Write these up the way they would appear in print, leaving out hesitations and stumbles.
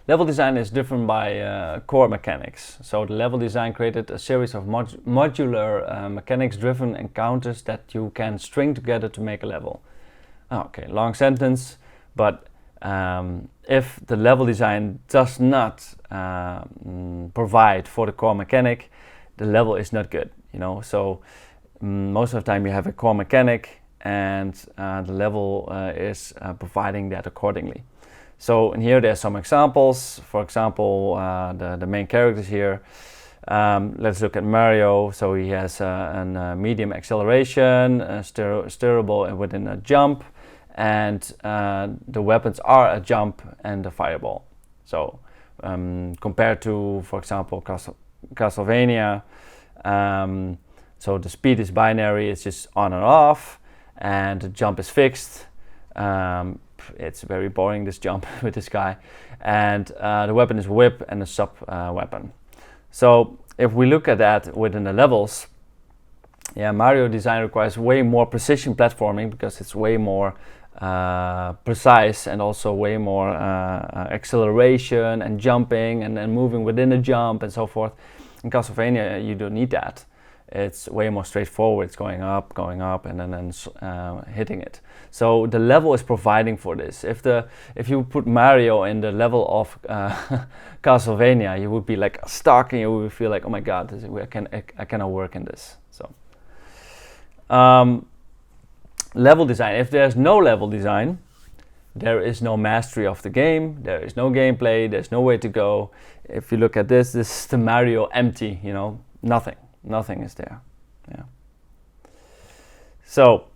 Level design is driven by core mechanics. So the level design created a series of modular mechanics-driven encounters that you can string together to make a level. Okay, long sentence, but if the level design does not provide for the core mechanic, the level is not good, you know. So most of the time you have a core mechanic and the level is providing that accordingly. So in here there's some examples. For example, the main characters here. Let's look at Mario. So he has a medium acceleration, steerable within a jump, and the weapons are a jump and a fireball. So compared to, for example, Castlevania, so the speed is binary, it's just on and off, and the jump is fixed. It's very boring, this jump with this guy, and the weapon is whip and a sub weapon. So if we look at that within the levels, Mario design requires way more precision platforming because it's way more precise, and also way more acceleration and jumping and moving within a jump and so forth. In Castlevania you don't need that. It's way more straightforward. It's going up, and then hitting it. So the level is providing for this. If you put Mario in the level of Castlevania, you would be like stuck, and you would feel like, oh my God, I cannot work in this. So level design. If there's no level design, there is no mastery of the game. There is no gameplay. There's no way to go. If you look at this is the Mario empty. You know, nothing is there. Yeah. So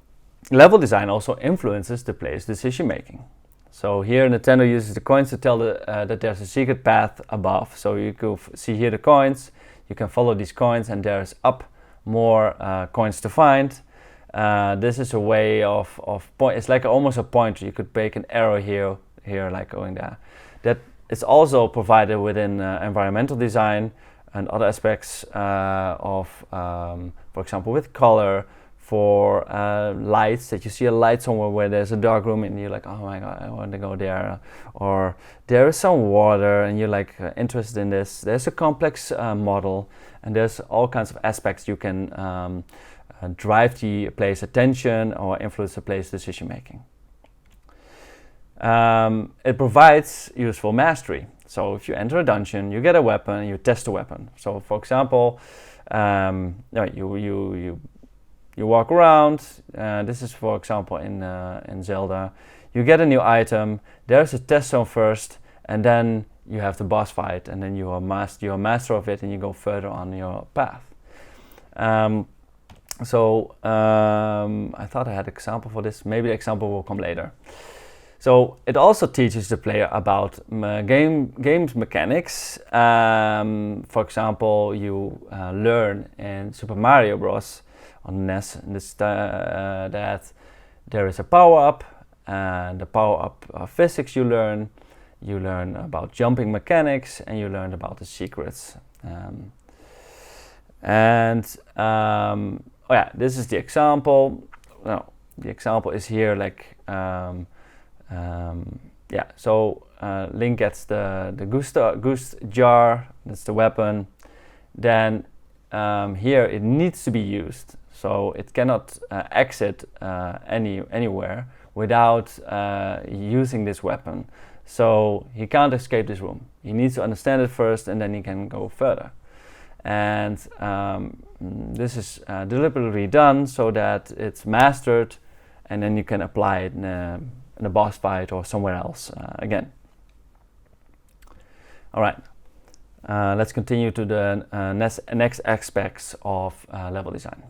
level design also influences the player's decision making. So here Nintendo uses the coins to tell that there's a secret path above. So you can see here the coins. You can follow these coins, and there's up more coins to find. This is a way of point. It's like almost a pointer. You could make an arrow here, like going there. That is also provided within environmental design and other aspects for example, with color, for lights, that you see a light somewhere where there's a dark room and you're like, oh my God, I want to go there. Or there is some water and you're like interested in this. There's a complex model, and there's all kinds of aspects you can drive the player's attention or influence the player's decision making. It provides useful mastery. So if you enter a dungeon, you get a weapon, you test the weapon. So for example, you walk around. This is, for example, in Zelda. You get a new item. There's a test zone first, and then you have the boss fight, and then you're a master of it, and you go further on your path. I thought I had an example for this. Maybe the example will come later. So it also teaches the player about games mechanics. For example, you learn in Super Mario Bros. On NES that there is a power-up, and the power-up physics you learn about jumping mechanics, and you learn about the secrets. This is the example. Well, the example is here, like so Link gets the goose jar. That's the weapon. Then here it needs to be used, so it cannot exit anywhere without using this weapon. So he can't escape this room. He needs to understand it first, and then he can go further. And this is deliberately done so that it's mastered, and then you can apply it in a boss fight or somewhere else again. All right. Let's continue to the next aspects of level design.